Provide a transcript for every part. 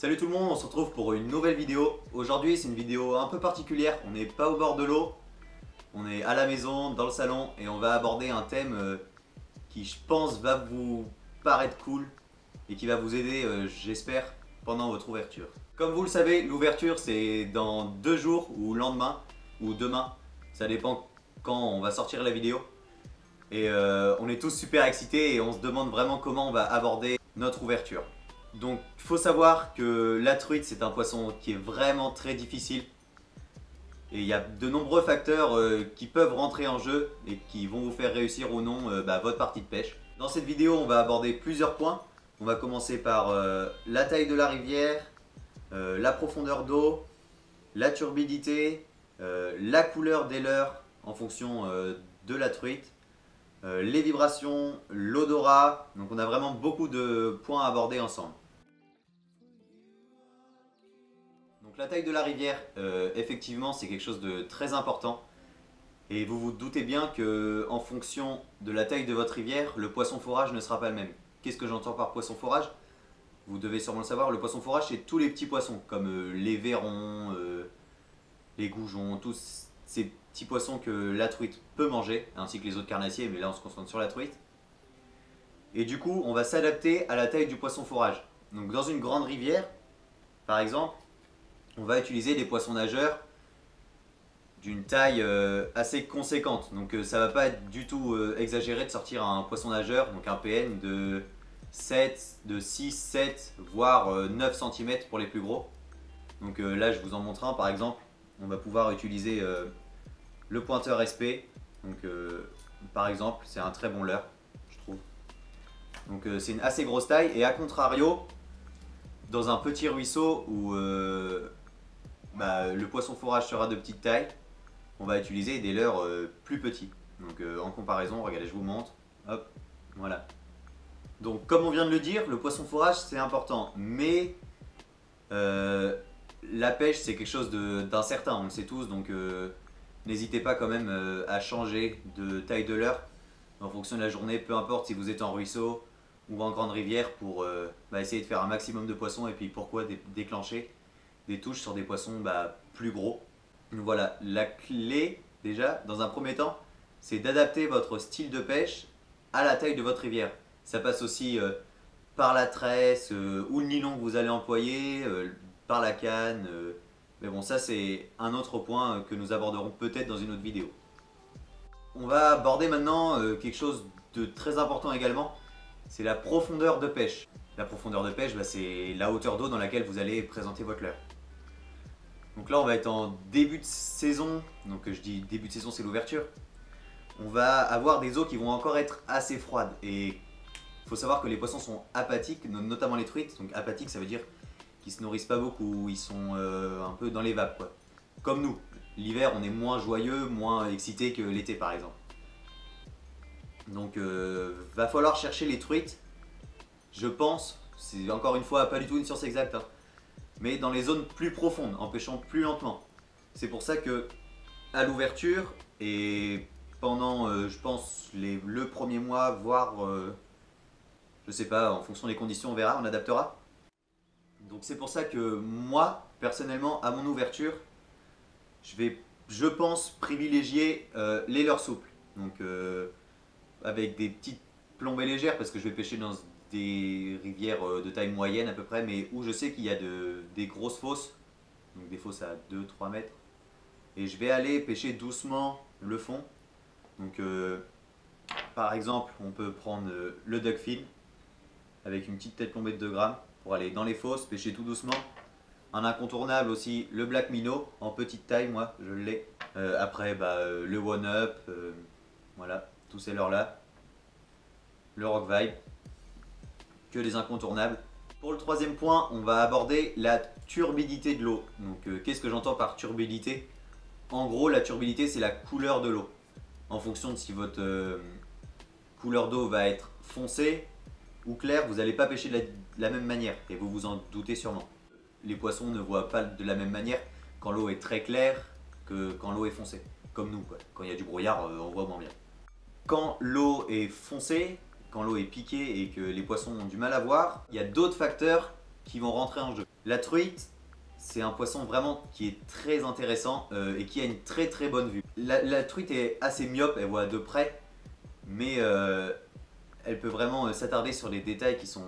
Salut tout le monde, on se retrouve pour une nouvelle vidéo. Aujourd'hui c'est une vidéo un peu particulière, on n'est pas au bord de l'eau, on est à la maison, dans le salon et on va aborder un thème qui je pense va vous paraître cool et qui va vous aider j'espère pendant votre ouverture. Comme vous le savez, l'ouverture c'est dans 2 jours ou lendemain ou demain, ça dépend quand on va sortir la vidéo. Et on est tous super excités et on se demande vraiment comment on va aborder notre ouverture. Donc il faut savoir que la truite c'est un poisson qui est vraiment très difficile. Et il y a de nombreux facteurs qui peuvent rentrer en jeu et qui vont vous faire réussir ou non votre partie de pêche. Dans cette vidéo on va aborder plusieurs points. On va commencer par la taille de la rivière, la profondeur d'eau, la turbidité, la couleur des leurres en fonction de la truite, les vibrations, l'odorat. Donc on a vraiment beaucoup de points à aborder ensemble. Donc la taille de la rivière, effectivement c'est quelque chose de très important. Et vous vous doutez bien que en fonction de la taille de votre rivière, le poisson fourrage ne sera pas le même. Qu'est-ce que j'entends par poisson fourrage? Vous devez sûrement le savoir, le poisson fourrage c'est tous les petits poissons, comme les vairons, les goujons, tous ces petits poissons que la truite peut manger, ainsi que les autres carnassiers, mais là on se concentre sur la truite. Et du coup, on va s'adapter à la taille du poisson fourrage. Donc dans une grande rivière, par exemple, on va utiliser des poissons nageurs d'une taille assez conséquente. Donc ça va pas être du tout exagéré de sortir un poisson nageur, donc un PN de 6, 7, voire 9 cm pour les plus gros. Donc là je vous en montre un par exemple. On va pouvoir utiliser le pointeur SP. Donc par exemple c'est un très bon leurre je trouve. Donc c'est une assez grosse taille et à contrario dans un petit ruisseau où le poisson fourrage sera de petite taille, on va utiliser des leurres plus petits. Donc en comparaison, regardez je vous montre, hop, voilà. Donc comme on vient de le dire, le poisson fourrage c'est important, mais la pêche c'est quelque chose d'incertain, on le sait tous, donc n'hésitez pas quand même à changer de taille de leurre en fonction de la journée, peu importe si vous êtes en ruisseau ou en grande rivière, pour essayer de faire un maximum de poissons et puis pourquoi déclencher des touches sur des poissons plus gros. Donc voilà, la clé déjà dans un premier temps c'est d'adapter votre style de pêche à la taille de votre rivière. Ça passe aussi par la tresse ou le nylon que vous allez employer, par la canne, mais bon ça c'est un autre point que nous aborderons peut-être dans une autre vidéo. On va aborder maintenant quelque chose de très important également, c'est la profondeur de pêche. La profondeur de pêche, c'est la hauteur d'eau dans laquelle vous allez présenter votre leurre. Donc là on va être en début de saison, donc je dis début de saison c'est l'ouverture. On va avoir des eaux qui vont encore être assez froides et il faut savoir que les poissons sont apathiques, notamment les truites. Donc apathiques ça veut dire qu'ils se nourrissent pas beaucoup, ils sont un peu dans les vapes quoi. Comme nous, l'hiver on est moins joyeux, moins excité que l'été par exemple. Donc va falloir chercher les truites, je pense, c'est encore une fois pas du tout une science exacte, hein, mais dans les zones plus profondes, en pêchant plus lentement. C'est pour ça que à l'ouverture et pendant je pense le premier mois, voire je sais pas, en fonction des conditions on verra, on adaptera. Donc c'est pour ça que moi, personnellement, à mon ouverture, je pense privilégier les leurres souples. Donc avec des petites plombées légères parce que je vais pêcher dans des rivières de taille moyenne à peu près, mais où je sais qu'il y a des grosses fosses, donc des fosses à 2-3 mètres. Et je vais aller pêcher doucement le fond. Donc par exemple, on peut prendre le duckfin avec une petite tête plombée de 2 grammes pour aller dans les fosses, pêcher tout doucement. Un incontournable aussi, le black minnow en petite taille, moi je l'ai. Après le one up, voilà, tous ces leurres là. Le rock vibe, que les incontournables. Pour le troisième point, on va aborder la turbidité de l'eau. Donc qu'est-ce que j'entends par turbidité? En gros, la turbidité c'est la couleur de l'eau. En fonction de si votre couleur d'eau va être foncée ou claire, vous n'allez pas pêcher de la même manière et vous vous en doutez sûrement. Les poissons ne voient pas de la même manière quand l'eau est très claire que quand l'eau est foncée. Comme nous, quoi. Quand il y a du brouillard, on voit moins bien. Quand l'eau est foncée, quand l'eau est piquée et que les poissons ont du mal à voir, il y a d'autres facteurs qui vont rentrer en jeu. La truite, c'est un poisson vraiment qui est très intéressant et qui a une très bonne vue. La truite est assez myope, elle voit de près, mais elle peut vraiment s'attarder sur des détails qui sont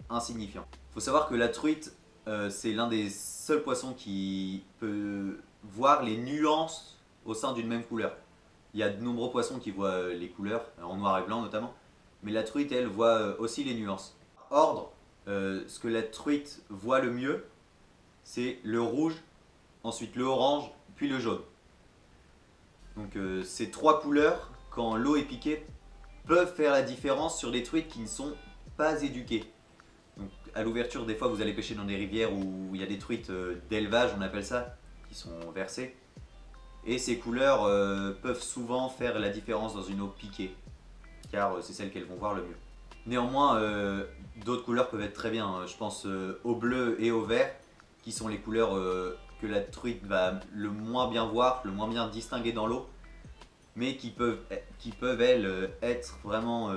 insignifiants. Il faut savoir que la truite, c'est l'un des seuls poissons qui peut voir les nuances au sein d'une même couleur. Il y a de nombreux poissons qui voient les couleurs, en noir et blanc notamment, mais la truite, elle, voit aussi les nuances. Ordre, ce que la truite voit le mieux, c'est le rouge, ensuite le orange, puis le jaune. Donc ces trois couleurs, quand l'eau est piquée, peuvent faire la différence sur des truites qui ne sont pas éduquées. Donc à l'ouverture, des fois, vous allez pêcher dans des rivières où il y a des truites d'élevage, on appelle ça, qui sont versées. Et ces couleurs peuvent souvent faire la différence dans une eau piquée, car c'est celles qu'elles vont voir le mieux. Néanmoins, d'autres couleurs peuvent être très bien. Je pense au bleu et au vert, qui sont les couleurs que la truite va le moins bien voir, le moins bien distinguer dans l'eau, mais qui peuvent elles, être vraiment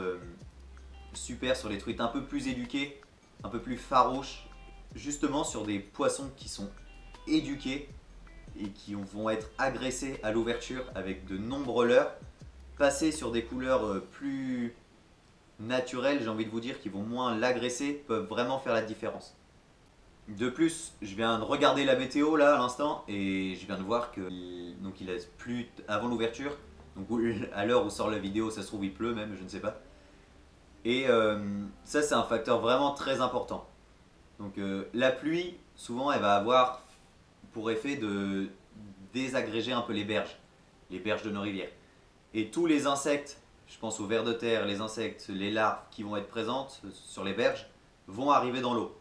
super sur les truites un peu plus éduquées, un peu plus farouches, justement sur des poissons qui sont éduqués et qui vont être agressés à l'ouverture avec de nombreux leurres, passer sur des couleurs plus naturelles, j'ai envie de vous dire, qui vont moins l'agresser, peuvent vraiment faire la différence. De plus, je viens de regarder la météo là à l'instant et je viens de voir qu'il a plu avant l'ouverture. Donc à l'heure où sort la vidéo, ça se trouve il pleut même, je ne sais pas. Et ça c'est un facteur vraiment très important. Donc la pluie, souvent elle va avoir pour effet de désagréger un peu les berges de nos rivières. Et tous les insectes, je pense aux vers de terre, les insectes, les larves qui vont être présentes sur les berges, vont arriver dans l'eau.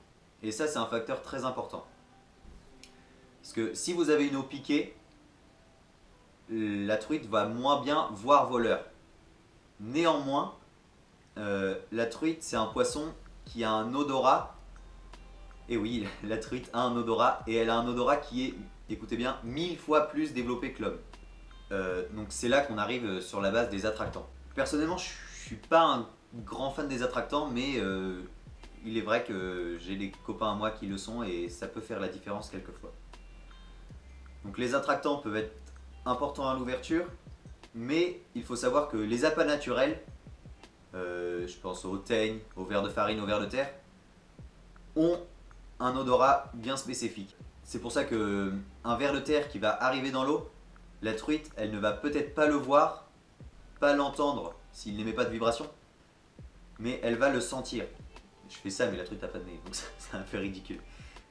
Et ça, c'est un facteur très important. Parce que si vous avez une eau piquée, la truite va moins bien voir vos leurres. Néanmoins, la truite, c'est un poisson qui a un odorat. Et oui, la truite a un odorat. Et elle a un odorat qui est, écoutez bien, 1000 fois plus développé que l'homme. Donc c'est là qu'on arrive sur la base des attractants. Personnellement, je ne suis pas un grand fan des attractants, mais il est vrai que j'ai des copains à moi qui le sont et ça peut faire la différence quelquefois. Donc les attractants peuvent être importants à l'ouverture, mais il faut savoir que les appâts naturels, je pense aux teignes, aux vers de farine, aux vers de terre, ont un odorat bien spécifique. C'est pour ça qu'un ver de terre qui va arriver dans l'eau, la truite, elle ne va peut-être pas le voir, pas l'entendre s'il n'émet pas de vibration, mais elle va le sentir. Je fais ça mais la truite n'a pas de nez, donc c'est un peu ridicule.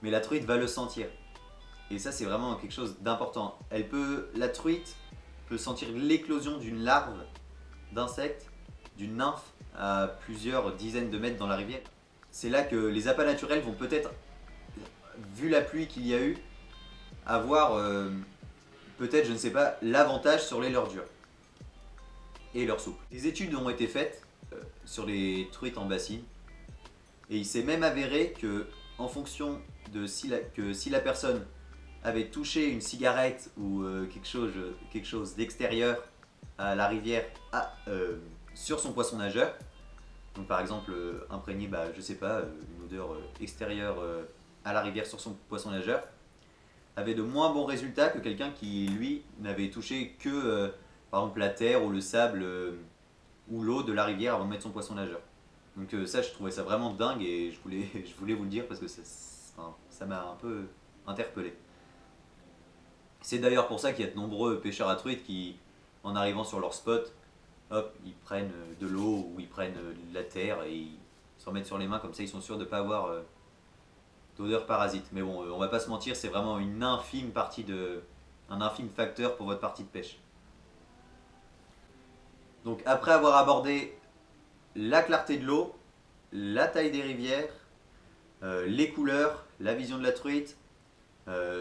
Mais la truite va le sentir. Et ça c'est vraiment quelque chose d'important. La truite peut sentir l'éclosion d'une larve d'insecte, d'une nymphe à plusieurs dizaines de mètres dans la rivière. C'est là que les appâts naturels vont peut-être, vu la pluie qu'il y a eu, avoir peut-être, je ne sais pas, l'avantage sur les leurres dures et leurs souples. Des études ont été faites sur les truites en bassine. Et il s'est même avéré que, en fonction de si la personne avait touché une cigarette ou quelque chose d'extérieur à la rivière sur son poisson nageur, donc par exemple imprégné, je sais pas, une odeur extérieure à la rivière sur son poisson nageur, avait de moins bons résultats que quelqu'un qui, lui, n'avait touché que, par exemple, la terre ou le sable ou l'eau de la rivière avant de mettre son poisson nageur. Donc ça, je trouvais ça vraiment dingue et je voulais vous le dire parce que ça m'a un peu interpellé. C'est d'ailleurs pour ça qu'il y a de nombreux pêcheurs à truites qui, en arrivant sur leur spot, hop, ils prennent de l'eau ou ils prennent de la terre et ils s'en mettent sur les mains, comme ça ils sont sûrs de ne pas avoir d'odeur parasite. Mais bon, on va pas se mentir, c'est vraiment un infime facteur pour votre partie de pêche. Donc après avoir abordé la clarté de l'eau, la taille des rivières, les couleurs, la vision de la truite,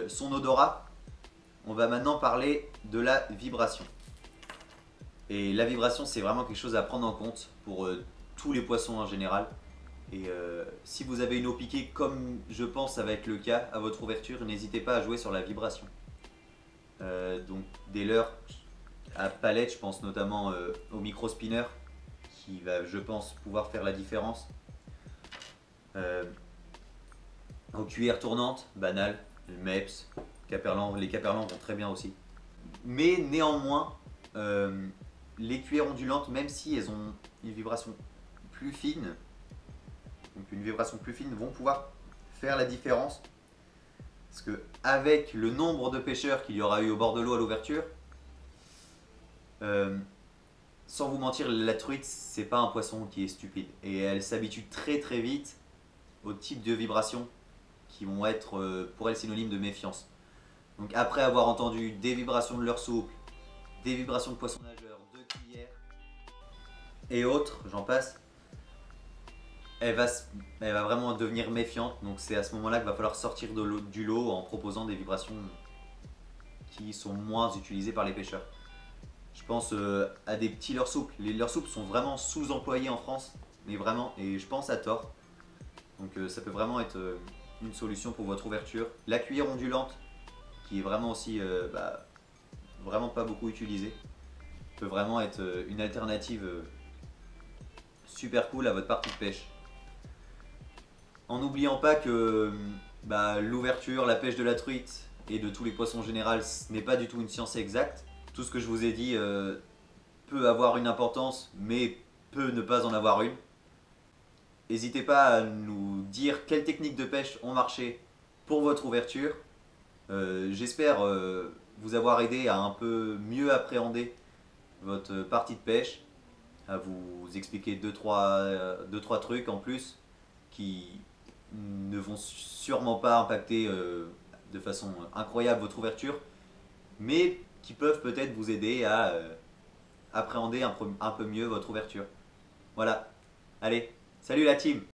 son odorat, on va maintenant parler de la vibration. Et la vibration, c'est vraiment quelque chose à prendre en compte pour tous les poissons en général. Et si vous avez une eau piquée, comme je pense ça va être le cas à votre ouverture, n'hésitez pas à jouer sur la vibration. Donc des leurres à palette, je pense notamment au micro spinner, qui va, je pense, pouvoir faire la différence. aux cuillères tournantes, banal, le MEPS, Caperlan, les Caperlan vont très bien aussi. Mais néanmoins, les cuillères ondulantes, même si elles ont une vibration plus fine, donc une vibration plus fine, vont pouvoir faire la différence. Parce que avec le nombre de pêcheurs qu'il y aura eu au bord de l'eau à l'ouverture, sans vous mentir, la truite, c'est pas un poisson qui est stupide. Et elle s'habitue très très vite au type de vibrations qui vont être pour elle synonymes de méfiance. Donc après avoir entendu des vibrations de leur soupe, des vibrations de poisson nageur, de cuillère et autres, j'en passe, elle va vraiment devenir méfiante. Donc c'est à ce moment-là qu'il va falloir sortir du lot en proposant des vibrations qui sont moins utilisées par les pêcheurs. Je pense à des petits leurres souples. Les leurres souples sont vraiment sous-employés en France, mais vraiment, et je pense à tort. Donc ça peut vraiment être une solution pour votre ouverture. La cuillère ondulante, qui est vraiment aussi vraiment pas beaucoup utilisée, peut vraiment être une alternative super cool à votre partie de pêche. En n'oubliant pas que l'ouverture, la pêche de la truite et de tous les poissons en général, ce n'est pas du tout une science exacte. Tout ce que je vous ai dit peut avoir une importance, mais peut ne pas en avoir une. N'hésitez pas à nous dire quelles techniques de pêche ont marché pour votre ouverture. J'espère vous avoir aidé à un peu mieux appréhender votre partie de pêche, à vous expliquer 2-3 trucs en plus qui ne vont sûrement pas impacter de façon incroyable votre ouverture, mais qui peuvent peut-être vous aider à appréhender un peu mieux votre ouverture. Voilà, allez, salut la team!